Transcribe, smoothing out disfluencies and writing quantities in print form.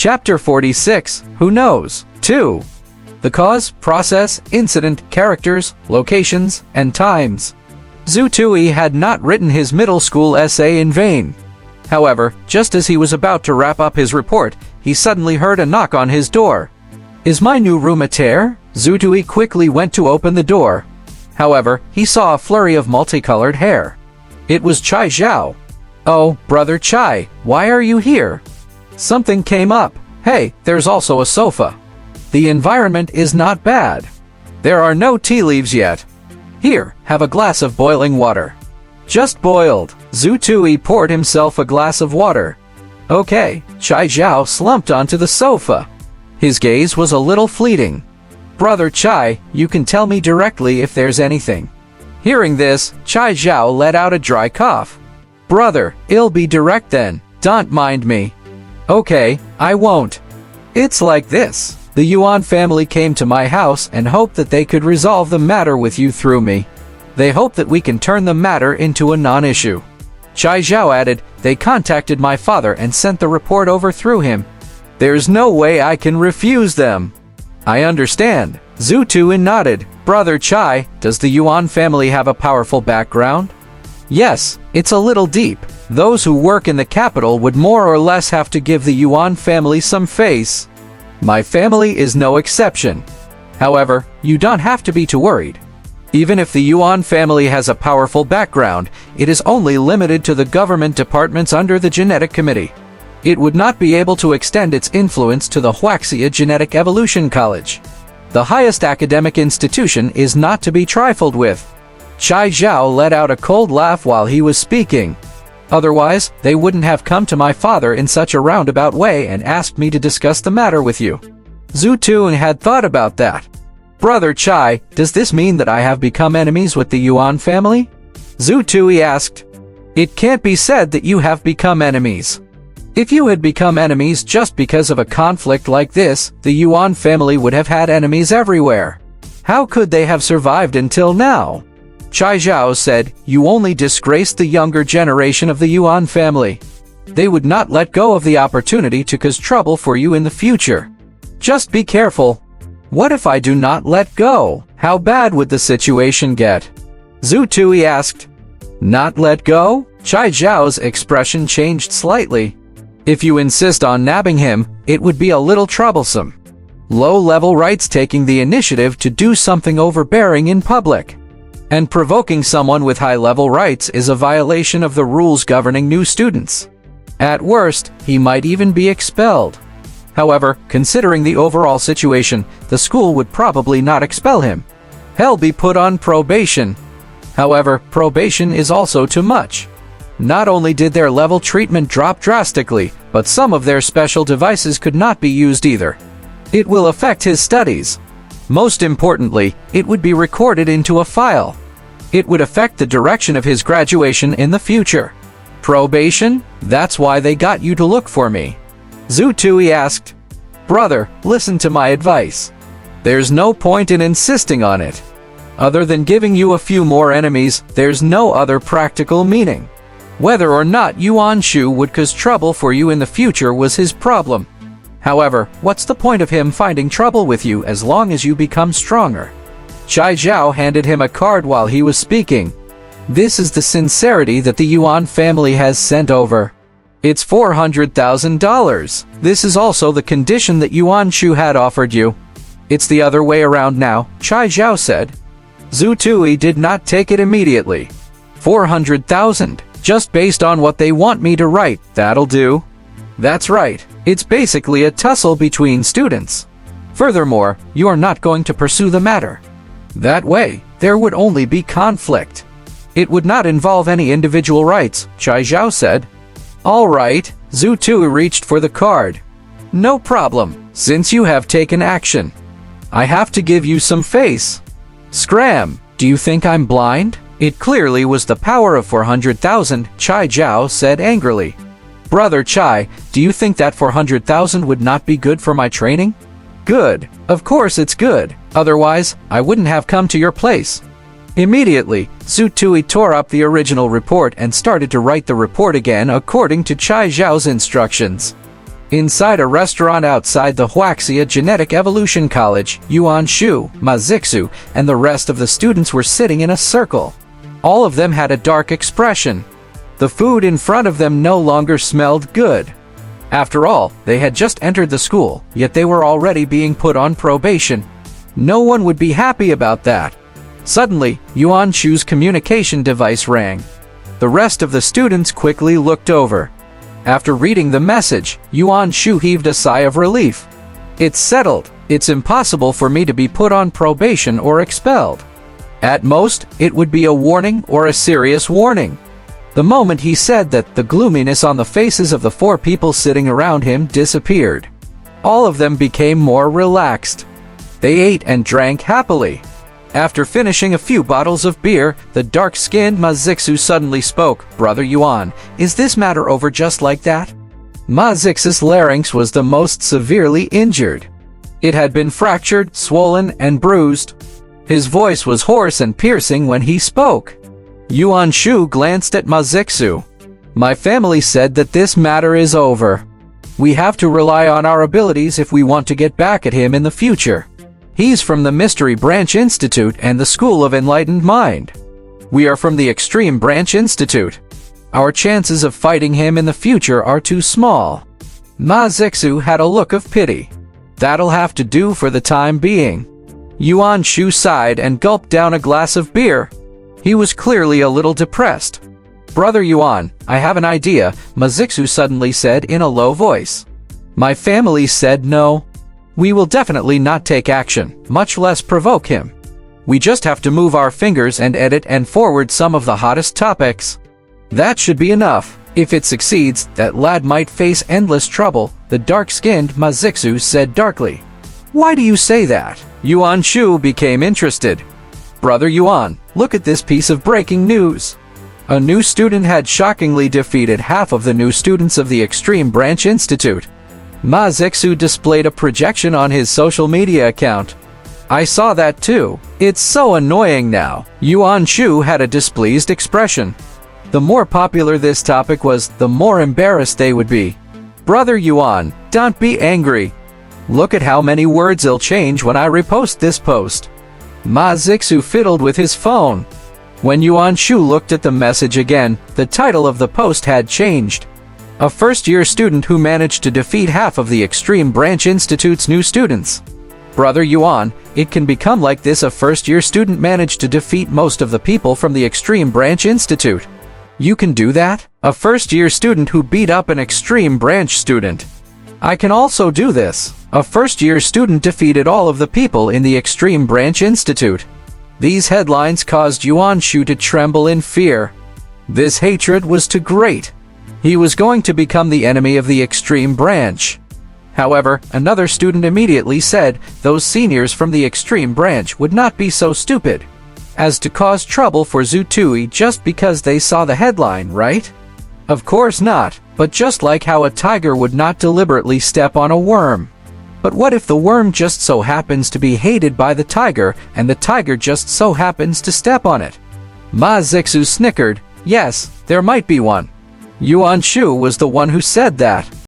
Chapter 46, Who Knows? 2. The cause, process, incident, characters, locations, and times. Zhu Tui had not written his middle school essay in vain. However, just as he was about to wrap up his report, he suddenly heard a knock on his door. "Is my new room a tear?" Zhu Tui quickly went to open the door. However, he saw a flurry of multicolored hair. It was Chai Zhao. "Oh, Brother Chai, why are you here?" Something came up. "Hey, there's also a sofa. The environment is not bad. There are no tea leaves yet. Here, have a glass of boiling water." Just boiled. Zhu Tui poured himself a glass of water. Okay, Chai Zhao slumped onto the sofa. His gaze was a little fleeting. "Brother Chai, you can tell me directly if there's anything." Hearing this, Chai Zhao let out a dry cough. "Brother, I'll be direct then. Don't mind me." "Okay, I won't. It's like this. The Yuan family came to my house and hoped that they could resolve the matter with you through me. They hope that we can turn the matter into a non-issue." Chai Zhao added, "They contacted my father and sent the report over through him. There's no way I can refuse them." "I understand." Zhu Tui nodded. "Brother Chai, does the Yuan family have a powerful background?" "Yes, it's a little deep. Those who work in the capital would more or less have to give the Yuan family some face. My family is no exception. However, you don't have to be too worried. Even if the Yuan family has a powerful background, it is only limited to the government departments under the Genetic Committee. It would not be able to extend its influence to the Wuxia Genetic Evolution College. The highest academic institution is not to be trifled with." Chai Zhao let out a cold laugh while he was speaking. "Otherwise, they wouldn't have come to my father in such a roundabout way and asked me to discuss the matter with you." Zhu Tui had thought about that. "Brother Chai, does this mean that I have become enemies with the Yuan family?" Zhu Tui asked. "It can't be said that you have become enemies. If you had become enemies just because of a conflict like this, the Yuan family would have had enemies everywhere. How could they have survived until now?" Chai Zhao said, "You only disgraced the younger generation of the Yuan family. They would not let go of the opportunity to cause trouble for you in the future. Just be careful." "What if I do not let go? How bad would the situation get?" Zhu Tui asked. "Not let go?" Chai Zhao's expression changed slightly. "If you insist on nabbing him, it would be a little troublesome. Low-level rights taking the initiative to do something overbearing in public. And provoking someone with high-level rights is a violation of the rules governing new students. At worst, he might even be expelled. However, considering the overall situation, the school would probably not expel him. He'll be put on probation. However, probation is also too much. Not only did their level treatment drop drastically, but some of their special devices could not be used either. It will affect his studies. Most importantly, it would be recorded into a file. It would affect the direction of his graduation in the future." "Probation? That's why they got you to look for me?" Zhu Tui asked. "Brother, listen to my advice. There's no point in insisting on it. Other than giving you a few more enemies, there's no other practical meaning. Whether or not Yuan Shu would cause trouble for you in the future was his problem. However, what's the point of him finding trouble with you as long as you become stronger?" Chai Zhao handed him a card while he was speaking. "This is the sincerity that the Yuan family has sent over. It's $400,000. This is also the condition that Yuan Shu had offered you." "It's the other way around now," Chai Zhao said. Zhu Tui did not take it immediately. 400,000, just based on what they want me to write, that'll do." "That's right. It's basically a tussle between students. Furthermore, you are not going to pursue the matter. That way, there would only be conflict. It would not involve any individual rights," Chai Zhao said. "All right." Zhu Tui reached for the card. "No problem, since you have taken action. I have to give you some face." "Scram, do you think I'm blind?" It clearly was the power of 400,000, Chai Zhao said angrily. "Brother Chai, do you think that 400,000 would not be good for my training?" "Good. Of course it's good. Otherwise, I wouldn't have come to your place." Immediately, Zhu Tui tore up the original report and started to write the report again according to Chai Zhao's instructions. Inside a restaurant outside the Wuxia Genetic Evolution College, Yuan Shu, Ma Zixu, and the rest of the students were sitting in a circle. All of them had a dark expression. The food in front of them no longer smelled good. After all, they had just entered the school, yet they were already being put on probation. No one would be happy about that. Suddenly, Yuan Shu's communication device rang. The rest of the students quickly looked over. After reading the message, Yuan Shu heaved a sigh of relief. It's settled. It's impossible for me to be put on probation or expelled. At most, it would be a warning or a serious warning. The moment he said that, the gloominess on the faces of the 4 people sitting around him disappeared. All of them became more relaxed. They ate and drank happily. After finishing a few bottles of beer, the dark-skinned Ma Zixu suddenly spoke. "Brother Yuan, is this matter over just like that?" Ma Zixu's larynx was the most severely injured. It had been fractured, swollen, and bruised. His voice was hoarse and piercing when he spoke. Yuan Shu glanced at Ma Zixu. "My family said that this matter is over. We have to rely on our abilities if we want to get back at him in the future. He's from the Mystery Branch Institute and the School of Enlightened Mind. We are from the Extreme Branch Institute. Our chances of fighting him in the future are too small." Ma Zixu had a look of pity. "That'll have to do for the time being." Yuan Shu sighed and gulped down a glass of beer. He was clearly a little depressed. "Brother Yuan, I have an idea," Ma Zixu suddenly said in a low voice. "My family said no. We will definitely not take action, much less provoke him. We just have to move our fingers and edit and forward some of the hottest topics. That should be enough. If it succeeds, that lad might face endless trouble," the dark-skinned Ma Zixu said darkly. "Why do you say that?" Yuan Shu became interested. "Brother Yuan, look at this piece of breaking news. A new student had shockingly defeated half of the new students of the Extreme Branch Institute." Ma Zixu displayed a projection on his social media account. "I saw that too. It's so annoying now." Yuan Shu had a displeased expression. The more popular this topic was, the more embarrassed they would be. "Brother Yuan, don't be angry. Look at how many words it'll change when I repost this post." Ma Zixu fiddled with his phone. When Yuan Shu looked at the message again, the title of the post had changed. "A first-year student who managed to defeat half of the Extreme Branch Institute's new students." Brother Yuan, it can become like this. A first-year student managed to defeat most of the people from the Extreme Branch Institute. You can do that? A first-year student who beat up an Extreme Branch student. I can also do this. A first-year student defeated all of the people in the Extreme Branch Institute. These headlines caused Yuan Shu to tremble in fear. This hatred was too great. He was going to become the enemy of the Extreme Branch. However, another student immediately said those seniors from the Extreme Branch would not be so stupid as to cause trouble for Zutui just because they saw the headline, right? Of course not, but just like how a tiger would not deliberately step on a worm. But what if the worm just so happens to be hated by the tiger, and the tiger just so happens to step on it? Ma Zixu snickered. Yes, there might be one. Yuan Shu was the one who said that.